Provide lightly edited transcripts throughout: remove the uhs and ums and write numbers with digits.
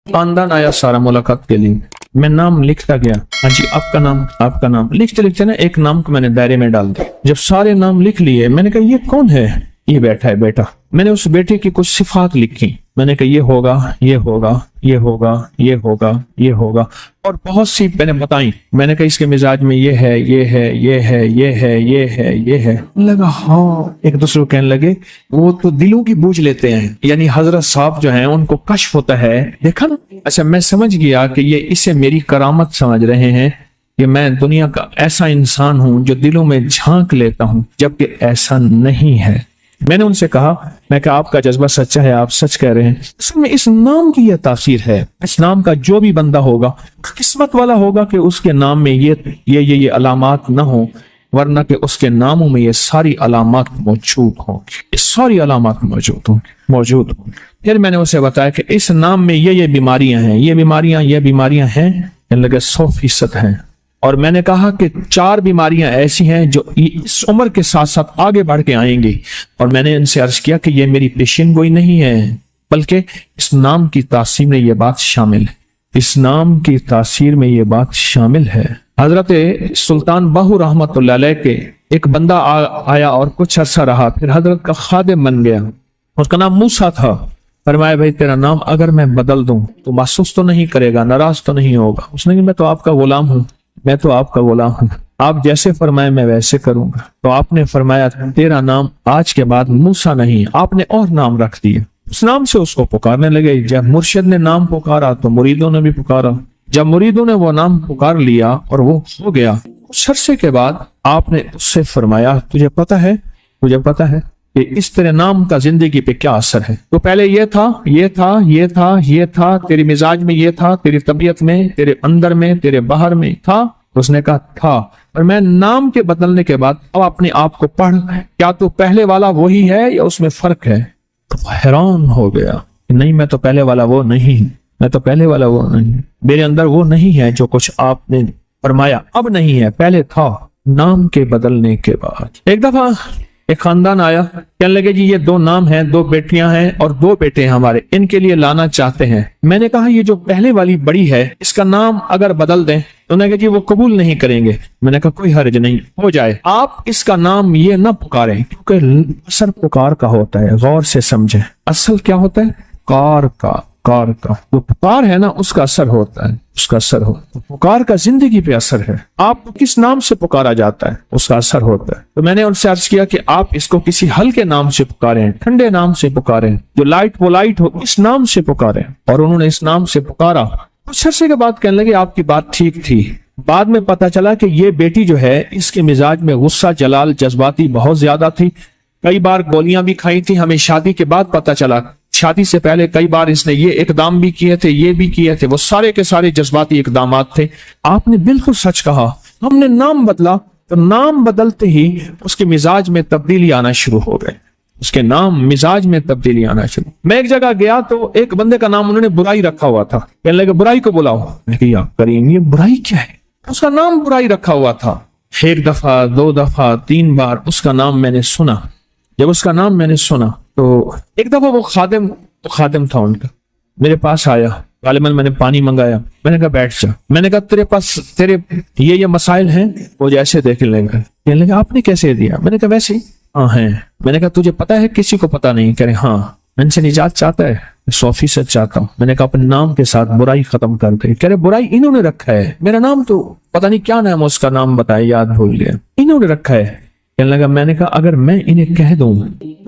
خاندان آیا سارا ملاقات کے لیے، میں نام لکھتا گیا، ہاں جی آپ کا نام لکھتے لکھتے نا ایک نام کو میں نے دائرے میں ڈال دیا۔ جب سارے نام لکھ لیے میں نے کہا یہ کون ہے؟ یہ بیٹھا ہے بیٹا۔ میں نے اس بیٹے کی کچھ صفات لکھی، میں نے کہا یہ ہوگا یہ ہوگا یہ ہوگا یہ ہوگا یہ ہوگا، اور بہت سی میں نے بتائیں۔ میں نے کہا اس کے مزاج میں یہ ہے یہ ہے یہ ہے یہ ہے یہ ہے یہ ہے۔ لگا ہاں، ایک دوسرے کو کہنے لگے وہ تو دلوں کی بوجھ لیتے ہیں، یعنی حضرت صاحب جو ہیں ان کو کشف ہوتا ہے، دیکھا نا۔ اچھا میں سمجھ گیا کہ یہ اسے میری کرامت سمجھ رہے ہیں کہ میں دنیا کا ایسا انسان ہوں جو دلوں میں جھانک لیتا ہوں، جبکہ ایسا نہیں ہے۔ میں نے ان سے کہا، میں کہا آپ کا جذبہ سچا ہے، آپ سچ کہہ رہے ہیں۔ اصل میں اس نام کی یہ تاثیر ہے، اس نام کا جو بھی بندہ ہوگا قسمت والا ہوگا کہ اس کے نام میں یہ علامات نہ ہوں، ورنہ کہ اس کے ناموں میں یہ ساری علامات موجود ہوں، یہ ساری علامات موجود ہوں۔ پھر میں نے اسے بتایا کہ اس نام میں یہ بیماریاں ہیں، یہ بیماریاں ہیں، ان لگے 100% ہیں۔ اور میں نے کہا کہ 4 بیماریاں ایسی ہیں جو اس عمر کے ساتھ ساتھ آگے بڑھ کے آئیں گی، اور میں نے ان سے عرض کیا کہ یہ میری پیشین گوئی نہیں ہے، بلکہ اس نام کی تاثیر میں یہ بات شامل ہے، اس نام کی تاثیر میں یہ بات شامل ہے۔ حضرت سلطان باہو رحمت اللہ علیہ کے ایک بندہ آیا اور کچھ عرصہ رہا، پھر حضرت کا خادم بن گیا، اس کا نام موسیٰ تھا۔ فرمایا بھائی تیرا نام اگر میں بدل دوں تو محسوس تو نہیں کرے گا، ناراض تو نہیں ہوگا؟ اس نے کہا میں تو آپ کا غلام ہوں، آپ جیسے فرمائے میں ویسے کروں گا۔ تو آپ نے فرمایا تیرا نام آج کے بعد موسیٰ نہیں، آپ نے اور نام رکھ دیا۔ اس نام سے اس کو پکارنے لگے۔ جب مرشد نے نام پکارا تو مریدوں نے بھی پکارا، جب مریدوں نے وہ نام پکار لیا اور وہ ہو گیا، کچھ عرصے کے بعد آپ نے اس سے فرمایا تجھے پتا ہے کہ اس طرح نام کا زندگی پہ کیا اثر ہے؟ تو پہلے یہ تھا، تیری مزاج میں یہ تھا، تیری طبیعت میں، تیرے اندر میں، تیرے باہر میں تھا۔ اس نے کہا تھا، اور میں نام کے بدلنے کے بعد اب اپنے آپ کو پڑھ، کیا تو پہلے والا وہی ہے یا اس میں فرق ہے؟ تو حیران ہو گیا کہ نہیں، میں تو پہلے والا وہ نہیں، میرے اندر وہ نہیں ہے جو کچھ آپ نے فرمایا اب نہیں ہے، پہلے تھا۔ نام کے بدلنے کے بعد ایک دفعہ ایک خاندان آیا، کہنے لگے جی یہ 2 نام ہیں، 2 بیٹیاں ہیں اور 2 بیٹے ہیں ہمارے، ان کے لیے لانا چاہتے ہیں۔ میں نے کہا یہ جو پہلے والی بڑی ہے اس کا نام اگر بدل دیں، تو انہوں نے کہا جی وہ قبول نہیں کریں گے۔ میں نے کہا کوئی حرج نہیں، ہو جائے، آپ اس کا نام یہ نہ پکاریں، کیونکہ اثر پکار کا ہوتا ہے، غور سے سمجھیں۔ اصل کیا ہوتا ہے؟ کار کا جو پکار ہے نا اس کا اثر ہوتا ہے، پکار کا زندگی پہ اثر ہے، آپ کو کس نام سے پکارا جاتا ہے اس کا اثر ہوتا ہے۔ تو میں نے ان سے عرض کیا کہ آپ اس کو کسی ہلکے نام سے پکاریں، ٹھنڈے نام سے پکاریں، جو لائٹ ہو، اس نام سے پکاریں۔ اور انہوں نے اس نام سے پکارا۔ کچھ عرصے کے بعد کہنے لگے آپ کی بات ٹھیک تھی۔ بعد میں پتا چلا کہ یہ بیٹی جو ہے اس کے مزاج میں غصہ، جلال، جذباتی بہت زیادہ تھی، کئی بار گولیاں بھی کھائی تھی۔ ہمیں شادی کے بعد پتا چلا، شادی سے پہلے کئی بار اس نے یہ اقدام بھی کیے تھے، یہ بھی کیے تھے، وہ سارے کے سارے جذباتی اقدامات تھے۔ آپ نے بالکل سچ کہا، ہم نے نام بدلا تو نام بدلتے ہی اس کے مزاج میں تبدیلی آنا شروع ہو گئے، میں ایک جگہ گیا تو ایک بندے کا نام انہوں نے برائی رکھا ہوا تھا، کہنے لگے برائی کو بلاؤ۔ میں کہا یا کریم یہ برائی کیا ہے؟ اس کا نام برائی رکھا ہوا تھا۔ 1 دفعہ 2 دفعہ 3 بار اس کا نام میں نے سنا۔ جب اس کا نام میں نے سنا تو ایک دفعہ وہ خادم تھا ان کا، میرے پاس آیا، غالباً میں نے پانی منگایا، میں نے کہا بیٹھ جا۔ میں نے کہا تیرے پاس تیرے یہ مسائل ہیں؟ وہ جیسے دیکھنے لگا، کہنے لگا آپ نے کیسے دیا؟ میں نے کہا ویسے ہی۔ ہاں ہیں۔ میں نے کہا تجھے پتا ہے کسی کو پتا نہیں؟ کہہ رہے ہاں۔ میں ان سے نجات چاہتا ہے؟ 100% چاہتا ہوں۔ میں نے کہا اپنے نام کے ساتھ برائی ختم کر دے۔ کہہ رہے برائی انہوں نے رکھا ہے، میرا نام تو پتہ نہیں کیا نام، اس کا نام بتایا، یاد بھول گیا، انہوں نے رکھا ہے۔ کہنے لگا میں نے کہا اگر میں انہیں کہہ دوں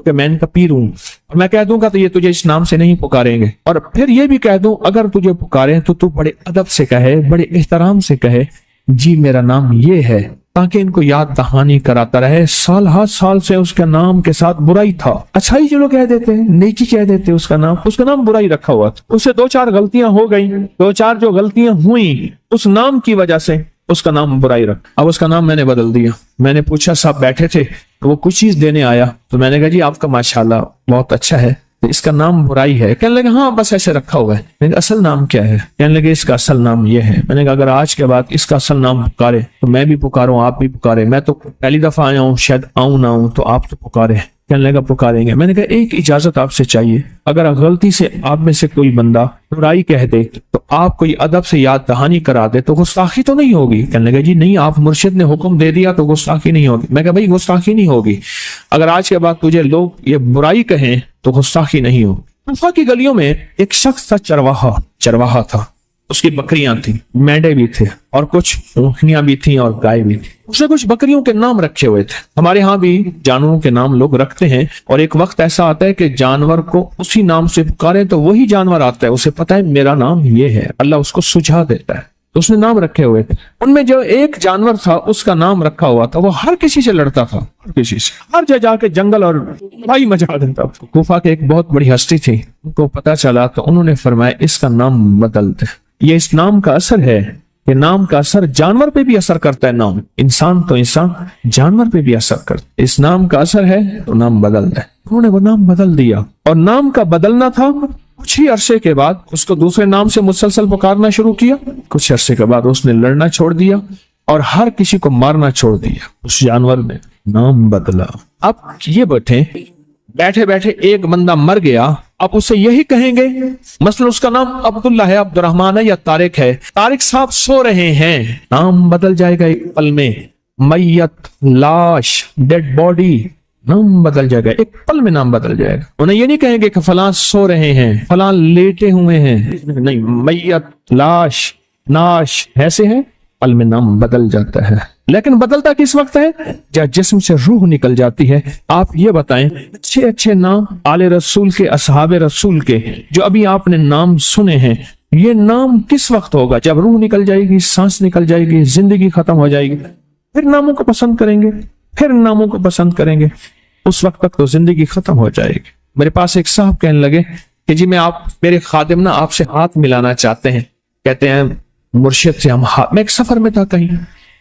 کہ میں ان کا پیر ہوں اور میں کہہ دوں گا تو یہ تجھے اس نام سے نہیں پکاریں گے، اور پھر یہ بھی کہہ دوں اگر تجھے پکاریں تو بڑے ادب سے کہے، بڑے احترام سے کہے جی میرا نام یہ ہے، تاکہ ان کو یاد دہانی کراتا رہے۔ سال ہر سال سے اس کا نام کے ساتھ برائی تھا، اچھائی چلو کہہ دیتے ہیں، نیکی کہہ دیتے، اس کا نام برائی رکھا ہوا تھا۔ اس سے 2-4 غلطیاں ہو گئی، 2-4 جو غلطیاں ہوئیں اس نام کی وجہ سے اس کا نام برائی رکھ۔ اب اس کا نام میں نے بدل دیا۔ میں نے پوچھا صاحب بیٹھے تھے تو وہ کچھ چیز دینے آیا، تو میں نے کہا جی آپ کا ماشاءاللہ بہت اچھا ہے، اس کا نام برائی ہے۔ کہنے لگے ہاں بس ایسے رکھا ہوا ہے۔ میں نے کہا اصل نام کیا ہے؟ کہنے لگے اس کا اصل نام یہ ہے۔ میں نے کہا اگر آج کے بعد اس کا اصل نام پکارے تو میں بھی پکاروں، آپ بھی پکارے، میں تو پہلی دفعہ آیا ہوں، شاید آؤں نہ آؤں تو آپ تو پکارے، کہنے لگا پکاریں گے. میں نے کہا ایک اجازت آپ سے چاہیے, اگر غلطی سے آپ میں سے کوئی بندہ برائی کہہ دے تو آپ کوئی ادب سے یاد دہانی کرا دے تو گستاخی تو نہیں ہوگی؟ کہنے لگا جی نہیں, آپ مرشد نے حکم دے دیا تو گستاخی نہیں ہوگی. میں کہا بھائی گستاخی نہیں ہوگی, اگر آج کے بعد تجھے لوگ یہ برائی کہیں تو گستاخی نہیں ہوگی. کوفہ کی گلیوں میں ایک شخص تھا, چرواہا تھا, اس کی بکریاں تھیں, مینڈے بھی تھے اور کچھ اونٹنیاں بھی تھیں اور گائے بھی تھی. اس نے کچھ بکریوں کے نام رکھے ہوئے تھے. ہمارے ہاں بھی جانوروں کے نام لوگ رکھتے ہیں, اور ایک وقت ایسا آتا ہے کہ جانور کو اسی نام سے پکارے تو وہی جانور آتا ہے, اسے پتا ہے میرا نام یہ ہے, اللہ اس کو سجھا دیتا ہے. تو اس نے نام رکھے ہوئے تھے. ان میں جو ایک جانور تھا اس کا نام رکھا ہوا تھا, وہ ہر کسی سے لڑتا تھا, ہر کسی سے, ہر جگہ جا کے جنگل اور لڑائی مچا دیتا. کوفہ کے ایک بہت بڑی ہستی تھی, ان کو پتا چلا تو انہوں نے فرمایا اس کا نام بدل دے. یہ اس نام کا اثر ہے, کہ نام کا اثر جانور پہ بھی اثر کرتا ہے. نام انسان تو انسان, جانور پہ بھی اثر کرتا ہے. اس نام کا اثر ہے تو نام بدل دے. انہوں نے وہ نام بدل دیا, اور نام کا بدلنا تھا. کچھ ہی عرصے کے بعد اس کو دوسرے نام سے مسلسل پکارنا شروع کیا. کچھ عرصے کے بعد اس نے لڑنا چھوڑ دیا اور ہر کسی کو مارنا چھوڑ دیا. اس جانور نے نام بدلا. اب یہ بیٹھے بیٹھے ایک بندہ مر گیا, اب اسے یہی کہیں گے, مثلا اس کا نام عبداللہ ہے, عبد الرحمن ہے یا طارق ہے, طارق صاحب سو رہے ہیں, نام بدل جائے گا ایک پل میں. میت, لاش, ڈیڈ باڈی, نام بدل جائے گا ایک پل میں, نام بدل جائے گا. انہیں یہ نہیں کہیں گے کہ فلاں سو رہے ہیں, فلاں لیٹے ہوئے ہیں, نہیں, میت, لاش, ناش ایسے ہیں, پل میں نام بدل جاتا ہے. لیکن بدلتا کس وقت ہے؟ جب جسم سے روح نکل جاتی ہے. آپ یہ بتائیں, اچھے نام آل رسول کے, اصحاب رسول کے جو ابھی آپ نے نام سنے ہیں, یہ نام کس وقت ہوگا؟ جب روح نکل جائے گی, سانس نکل جائے گی, زندگی ختم ہو جائے گی, پھر ناموں کو پسند کریں گے, پھر ناموں کو پسند کریں گے. اس وقت تک تو زندگی ختم ہو جائے گی. میرے پاس ایک صاحب کہنے لگے کہ جی میں میرے خادم نا آپ سے ہاتھ ملانا چاہتے ہیں. کہتے ہیں مرشد سے ہم ہاتھ, میں ایک سفر میں تھا کہیں,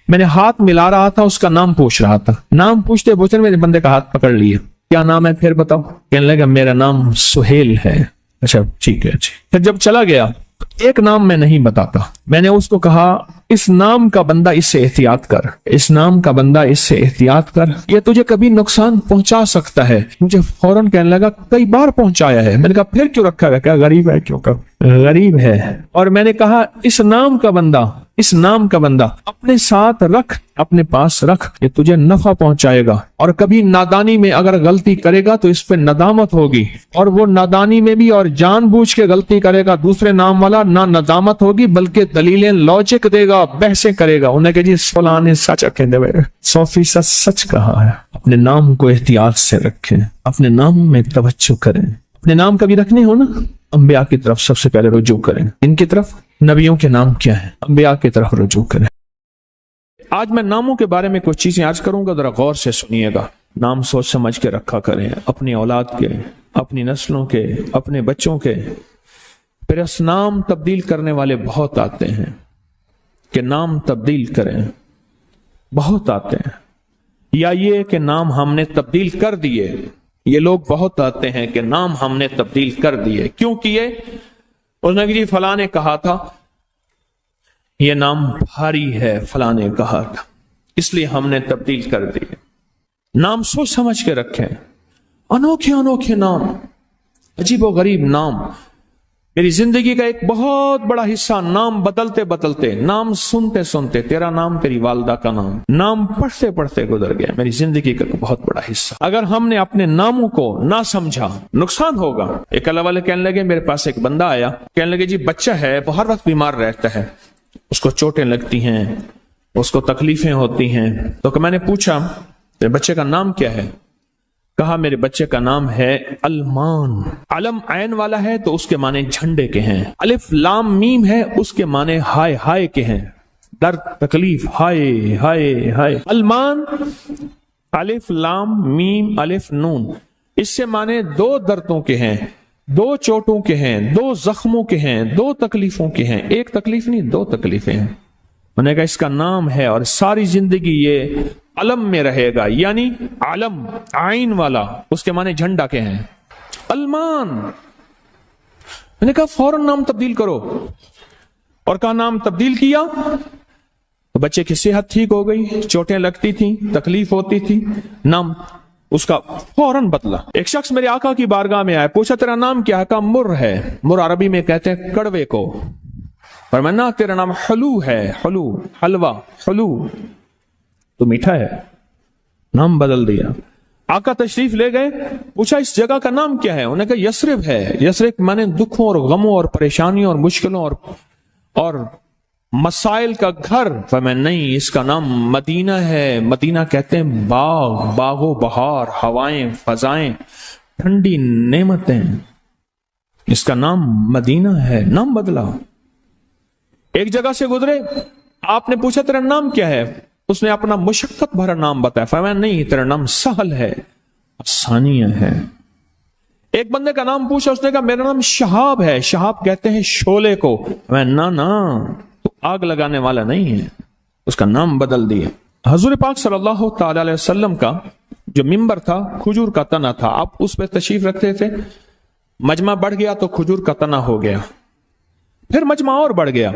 میں نے ہاتھ ملا رہا تھا, اس کا نام پوچھ رہا تھا. نام پوچھتے میرے بندے کا ہاتھ پکڑ لیا. کیا نام ہے پھر بتاؤ؟ کہنے لگا میرا نام سہیل ہے. اچھا ٹھیک ہے جی. پھر جب چلا گیا, ایک نام میں نہیں بتاتا. میں نے اس کو کہا اس نام کا بندہ اس سے احتیاط کر, اس نام کا بندہ اس سے احتیاط کر, یہ تجھے کبھی نقصان پہنچا سکتا ہے. مجھے فوراً کہنے لگا کئی بار پہنچایا ہے. میں نے کہا پھر کیوں رکھا ہے؟ کیا غریب ہے؟ کیوں کہ غریب ہے. اور میں نے کہا اس نام کا بندہ اپنے ساتھ رکھ, اپنے پاس رکھ, یہ تجھے نفع پہنچائے گا. اور کبھی نادانی میں اگر غلطی کرے گا تو اس پہ ندامت ہوگی, اور وہ نادانی میں بھی اور جان بوجھ کے غلطی کرے گا دوسرے نام والا, نہ ندامت ہوگی بلکہ دلیلیں لاجک دے گا, بحثیں کرے گا. انہیں کہ جی فلاں نے سچ کہنے 100% سچ کہا ہے. اپنے نام کو احتیاط سے رکھیں, اپنے نام میں توجہ کریں. اپنے نام کبھی رکھنے ہو نا, انبیاء کی طرف سب سے پہلے رجوع کریں. ان کی طرف نبیوں کے نام کیا ہیں, انبیاء کی طرف رجوع کریں. آج میں ناموں کے بارے میں کچھ چیزیں عرض کروں گا, ذرا غور سے سنیے گا. نام سوچ سمجھ کے رکھا کریں, اپنی اولاد کے, اپنی نسلوں کے, اپنے بچوں کے. پھر اس نام تبدیل کرنے والے بہت آتے ہیں کہ نام تبدیل کریں, بہت آتے ہیں. یا یہ کہ نام ہم نے تبدیل کر دیے, یہ لوگ بہت آتے ہیں کہ نام ہم نے تبدیل کر دیے. کیوں کیے؟ اس نے جی فلاں نے کہا تھا یہ نام بھاری ہے, فلاں نے کہا تھا, اس لیے ہم نے تبدیل کر دیے. نام سوچ سمجھ کے رکھیں. انوکھے نام, عجیب و غریب نام. میری زندگی کا ایک بہت بڑا حصہ نام بدلتے, نام سنتے, تیرا نام, تیری والدہ کا نام پڑھتے گزر گیا. میری زندگی کا بہت بڑا حصہ. اگر ہم نے اپنے ناموں کو نہ سمجھا نقصان ہوگا. ایک اللہ والے کہنے لگے, میرے پاس ایک بندہ آیا, کہنے لگے جی بچہ ہے, وہ ہر وقت بیمار رہتا ہے, اس کو چوٹیں لگتی ہیں, اس کو تکلیفیں ہوتی ہیں. تو میں نے پوچھا میرے بچے کا نام کیا ہے؟ کہا میرے بچے کا نام ہے المان. علم عین والا ہے تو اس کے معنی جھنڈے کے ہیں, الف لام میم ہے اس کے معنی ہائے کے ہیں, درد تکلیف, ہائے. المان, الف لام میم الف نون, اس سے معنی 2 دردوں کے ہیں, 2 چوٹوں کے ہیں, 2 زخموں کے ہیں, 2 تکلیفوں کے ہیں. ایک تکلیف نہیں, 2 تکلیفیں ہیں. میں نے کہا اس کا نام ہے اور ساری زندگی یہ علم میں رہے گا. یعنی علم عین والا, اس کے معنی جھنڈا کے ہیں, المان. میں نے کہا فوراً نام تبدیل کرو, اور کہا نام تبدیل کیا تو بچے کی صحت ٹھیک ہو گئی. چوٹیں لگتی تھیں, تکلیف ہوتی تھی, نام اس کا فوراً بدلا۔ ایک شخص میرے آقا کی بارگاہ میں آیا، پوچھا تیرا نام کیا ہے؟ کہا مر ہے۔ مر عربی میں کہتے ہیں کڑوے کو۔ فرمایا تیرا نام حلو ہے، حلو، حلوہ، حلو تو میٹھا ہے۔ نام بدل دیا۔ آقا تشریف لے گئے، پوچھا اس جگہ کا نام کیا ہے؟ انہوں نے کہا یثرب ہے۔ یثرب مانے دکھوں اور غموں اور پریشانیوں اور مشکلوں اور مسائل کا گھر۔ فرمایا نہیں، اس کا نام مدینہ ہے۔ مدینہ کہتے ہیں باغ، باغ و بہار، ہوائیں، فضائیں، ٹھنڈی نعمتیں، اس کا نام مدینہ ہے۔ نام بدلا۔ ایک جگہ سے گزرے، آپ نے پوچھا تیرا نام کیا ہے؟ اس نے اپنا مشقت بھرا نام بتایا۔ فرمایا نہیں، تیرا نام سہل ہے، ثانیہ ہے۔ ایک بندے کا نام پوچھا، اس نے کہا میرا نام شہاب ہے۔ شہاب کہتے ہیں شعلے کو۔ فرمایا نہ تو آگ لگانے والا نہیں ہے، اس کا نام بدل دیا۔ حضور پاک صلی اللہ تعالی علیہ وسلم کا جو ممبر تھا کھجور کا تنا تھا، آپ اس پہ تشریف رکھتے تھے۔ مجمع بڑھ گیا تو کھجور کا تنا ہو گیا، پھر مجمع اور بڑھ گیا،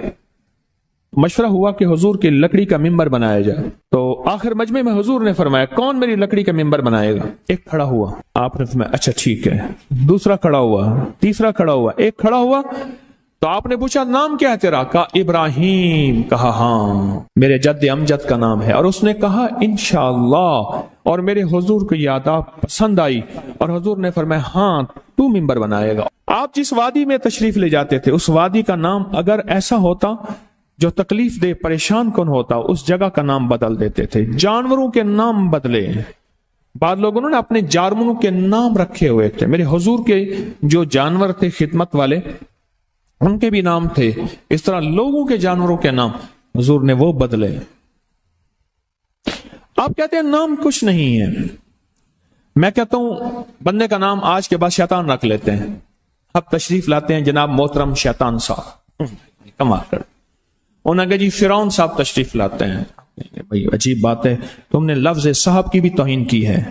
مشورہ ہوا کہ حضور کی لکڑی کا ممبر بنایا جائے۔ تو آخر مجمع میں حضور نے فرمایا کون میری لکڑی کا ممبر بنائے گا؟ ایک کھڑا ہوا، آپ نے فرمایا اچھا ٹھیک ہے۔ دوسرا کھڑا ہوا، تیسرا کھڑا ہوا، ایک کھڑا ہوا تو آپ نے پوچھا نام کیا ہے تیرا؟ کہا ابراہیم۔ کہا ہاں میرے جد امجد کا نام ہے۔ اور اس نے کہا انشاءاللہ، اور میرے حضور کو یاد پسند آئی اور حضور نے فرمایا ہاں تو ممبر بنائے گا۔ آپ جس وادی میں تشریف لے جاتے تھے اس وادی کا نام اگر ایسا ہوتا جو تکلیف دے، پریشان کن ہوتا، اس جگہ کا نام بدل دیتے تھے۔ جانوروں کے نام بدلے، بعض لوگوں نے اپنے جانوروں کے نام رکھے ہوئے تھے۔ میرے حضور کے جو جانور تھے خدمت والے، ان کے بھی نام تھے۔ اس طرح لوگوں کے جانوروں کے نام حضور نے وہ بدلے۔ آپ کہتے ہیں نام کچھ نہیں ہے، میں کہتا ہوں بندے کا نام آج کے بعد شیطان رکھ لیتے ہیں۔ اب تشریف لاتے ہیں جناب محترم شیطان صاحب، کما کر انہوں نے کہا جی فرعون صاحب تشریف لاتے ہیں۔ بھئی عجیب بات ہے، تم نے لفظ صاحب کی بھی توہین کی ہے۔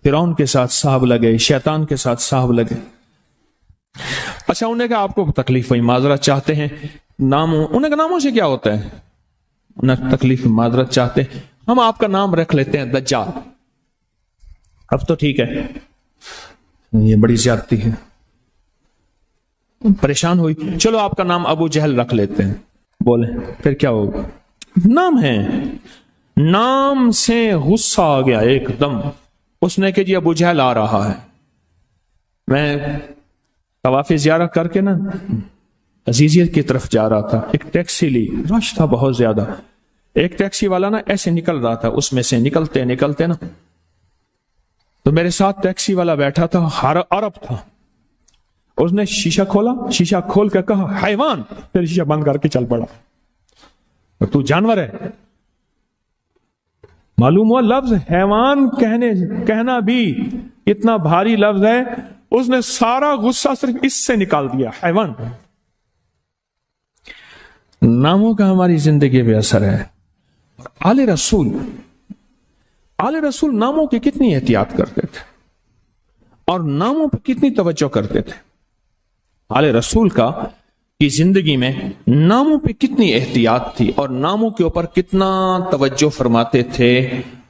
فرعون کے ساتھ صاحب لگے، شیطان کے ساتھ صاحب لگے۔ اچھا انہوں نے کہا آپ کو تکلیف ہوئی، معذرت چاہتے ہیں ناموں؟ انہوں نے کہا ناموں سے کیا ہوتا ہے؟ انہوں نے تکلیف معذرت چاہتے ہیں، ہم آپ کا نام رکھ لیتے ہیں دجال۔ اب تو ٹھیک ہے، یہ بڑی زیادتی ہے، پریشان ہوئی، چلو آپ کا نام ابو جہل رکھ لیتے ہیں۔ بولے پھر کیا ہوگا؟ نام ہے، نام سے غصہ آ گیا ایک دم۔ اس نے کہ جی ابو جہل آ رہا ہے۔ میں طواف زیارت کر کے نا عزیزیت کی طرف جا رہا تھا، ایک ٹیکسی لی، رش تھا بہت زیادہ۔ ایک ٹیکسی والا نا ایسے نکل رہا تھا، اس میں سے نکلتے نا تو میرے ساتھ ٹیکسی والا بیٹھا تھا، عرب تھا۔ اس نے شیشہ کھولا، شیشہ کھول کے کہا حیوان، پھر شیشہ بند کر کے چل پڑا۔ تو جانور ہے۔ معلوم ہوا لفظ حیوان کہنا بھی اتنا بھاری لفظ ہے، اس نے سارا غصہ صرف اس سے نکال دیا، حیوان۔ ناموں کا ہماری زندگی پہ اثر ہے۔ آل رسول ناموں کی کتنی احتیاط کرتے تھے اور ناموں پہ کتنی توجہ کرتے تھے۔ آل رسول کی زندگی میں ناموں پہ کتنی احتیاط تھی اور ناموں کے اوپر کتنا توجہ فرماتے تھے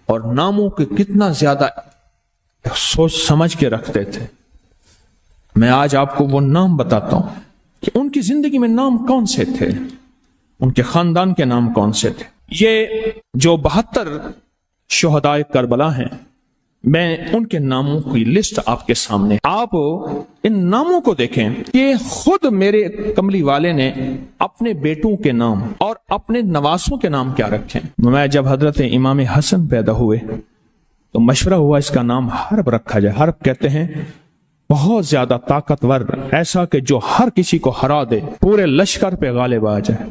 اور ناموں کے کتنا زیادہ سوچ سمجھ کے رکھتے تھے۔ میں آج آپ کو وہ نام بتاتا ہوں کہ ان کی زندگی میں نام کون سے تھے، ان کے خاندان کے نام کون سے تھے۔ یہ جو 72 شہدائے کربلا ہیں، میں ان کے ناموں کی لسٹ آپ کے سامنے، آپ ان ناموں کو دیکھیں کہ خود میرے کملی والے نے اپنے بیٹوں کے نام اور اپنے نواسوں کے نام کیا رکھیں۔ میں جب حضرت امام حسن پیدا ہوئے تو مشورہ ہوا اس کا نام حرب رکھا جائے۔ حرب کہتے ہیں بہت زیادہ طاقتور، ایسا کہ جو ہر کسی کو ہرا دے، پورے لشکر پہ غالب آ جائے۔